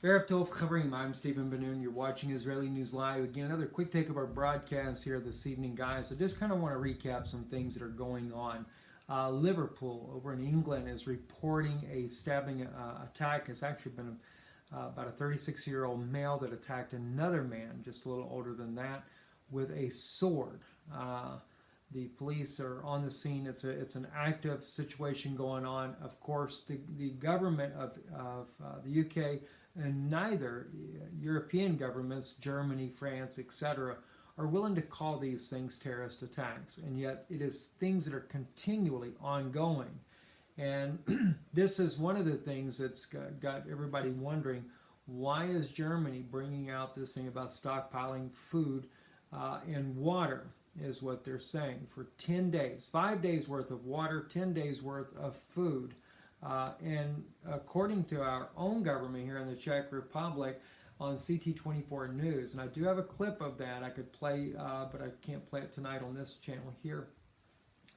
Erev Tov Chavrim, I'm Stephen Ben-Nun. You're watching Israeli News Live. Again, another quick take of our broadcast here this evening, guys. I just kind of want to recap some things that are going on. Liverpool, over in England, is reporting a stabbing attack. It's actually been about a 36-year-old male that attacked another man, just a little older than that, with a sword. The police are on the scene. It's an active situation going on. Of course, the government of the UK and neither European governments, Germany, France, etc., are willing to call these things terrorist attacks, and yet it is things that are continually ongoing. And this is one of the things that's got everybody wondering, why is Germany bringing out this thing about stockpiling food and water, is what they're saying, for 10 days, 5 days worth of water, 10 days worth of food. And according to our own government here in the Czech Republic, on CT24 News, and I do have a clip of that I could play, but I can't play it tonight on this channel here.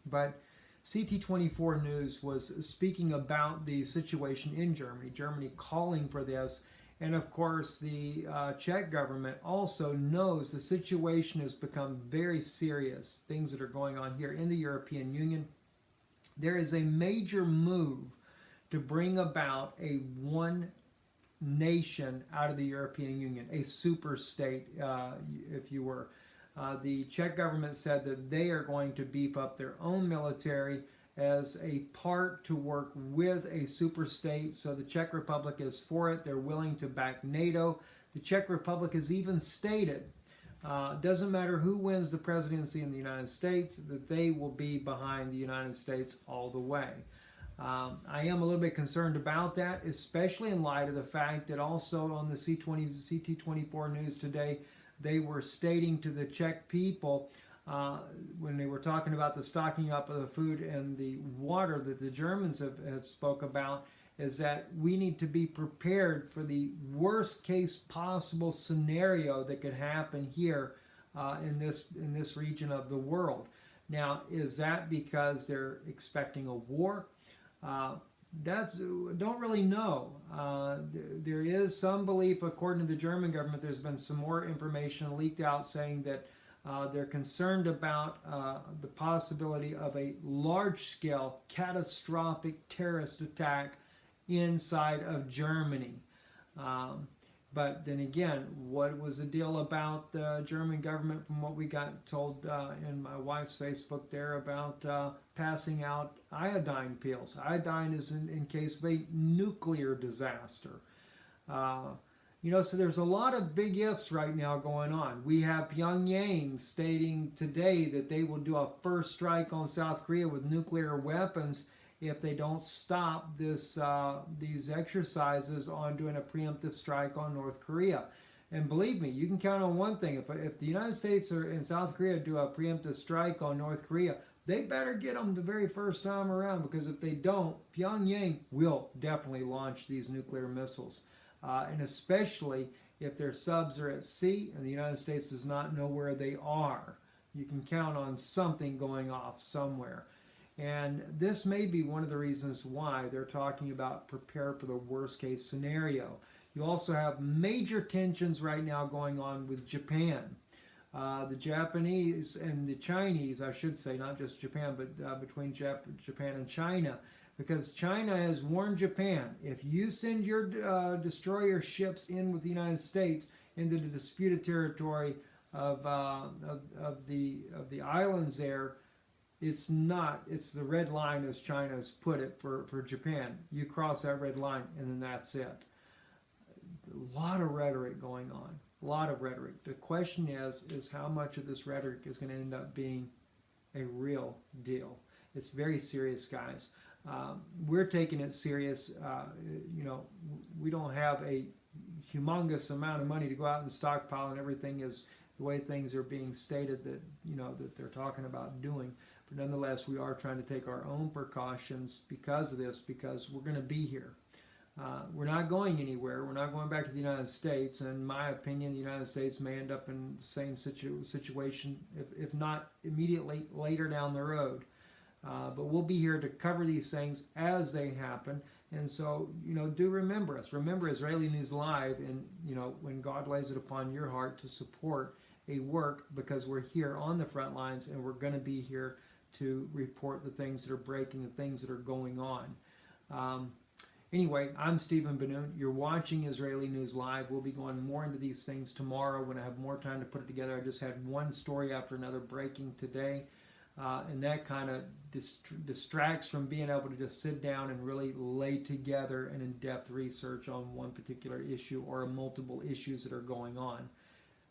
But CT24 News was speaking about the situation in Germany, Germany calling for this, and of course the Czech government also knows the situation has become very serious, things that are going on here in the European Union. There is a major move to bring about a one nation out of the European Union, a super state, if you were. The Czech government said that they are going to beef up their own military as a part to work with a super state. So the Czech Republic is for it. They're willing to back NATO. The Czech Republic has even stated, doesn't matter who wins the presidency in the United States, that they will be behind the United States all the way. I am a little bit concerned about that, especially in light of the fact that also on the CT24 News today, they were stating to the Czech people, when they were talking about the stocking up of the food and the water that the Germans have spoke about, is that we need to be prepared for the worst case possible scenario that could happen here in this region of the world. Now, is that because they're expecting a war? Don't really know. There is some belief, according to the German government, there's been some more information leaked out saying that they're concerned about the possibility of a large-scale, catastrophic terrorist attack inside of Germany. But then again, what was the deal about the German government, from what we got told in my wife's Facebook there, about passing out iodine pills? Iodine is in case of a nuclear disaster. So there's a lot of big ifs right now going on. We have Pyongyang stating today that they will do a first strike on South Korea with nuclear weapons if they don't stop these exercises on doing a preemptive strike on North Korea. And believe me, you can count on one thing. If the United States and South Korea do a preemptive strike on North Korea, they better get them the very first time around, because if they don't, Pyongyang will definitely launch these nuclear missiles. And especially if their subs are at sea and the United States does not know where they are. You can count on something going off somewhere. And this may be one of the reasons why they're talking about prepare for the worst case scenario. You also have major tensions right now going on with Japan. The Japanese and the Chinese, I should say, not just Japan, but between Japan and China, because China has warned Japan, if you send your destroyer ships in with the United States into the disputed territory of the islands there, it's the red line, as China has put it, for Japan. You cross that red line and then that's it. A lot of rhetoric going on. A lot of rhetoric. The question is how much of this rhetoric is going to end up being a real deal. It's very serious, guys. We're taking it serious. We don't have a humongous amount of money to go out and stockpile, and everything is the way things are being stated that they're talking about doing. But nonetheless, we are trying to take our own precautions because of this, because we're going to be here. We're not going anywhere. We're not going back to the United States. And in my opinion, the United States may end up in the same situation, if not immediately later down the road. But we'll be here to cover these things as they happen. And so, do remember us. Remember Israeli News Live, and, when God lays it upon your heart to support a work, because we're here on the front lines and we're going to be here to report the things that are breaking, the things that are going on. Anyway, I'm Stephen Ben-Nun. You're watching Israeli News Live. We'll be going more into these things tomorrow when I have more time to put it together. I just had one story after another breaking today, and that kind of distracts from being able to just sit down and really lay together an in-depth research on one particular issue or multiple issues that are going on.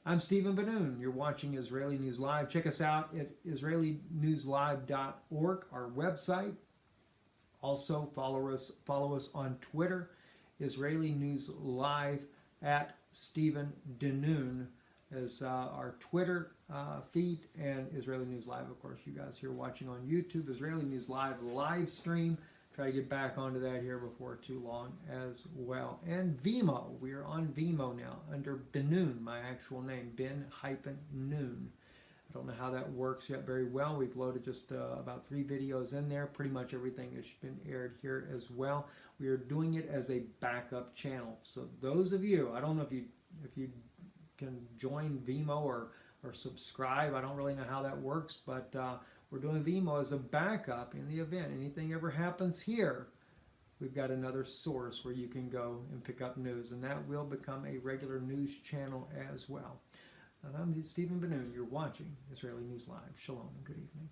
I'm Stephen Ben-Nun. You're watching Israeli News Live. Check us out at israelinewslive.org, our website. Also, follow us on Twitter, Israeli News Live at Stephen Ben-Nun as our Twitter feed, and Israeli News Live, of course, you guys here watching on YouTube, Israeli News Live live stream. Try to get back onto that here before too long as well. And Vimeo, we are on Vimeo now under Ben-Nun, my actual name, Ben-Nun. I don't know how that works yet very well. We've loaded just about 3 videos in there. Pretty much everything has been aired here as well. We are doing it as a backup channel. So those of you, I don't know if you can join Vimeo or subscribe. I don't really know how that works, but we're doing Vimeo as a backup in the event anything ever happens here. We've got another source where you can go and pick up news, and that will become a regular news channel as well. And I'm Stephen Ben-Nun. You're watching Israeli News Live. Shalom and good evening.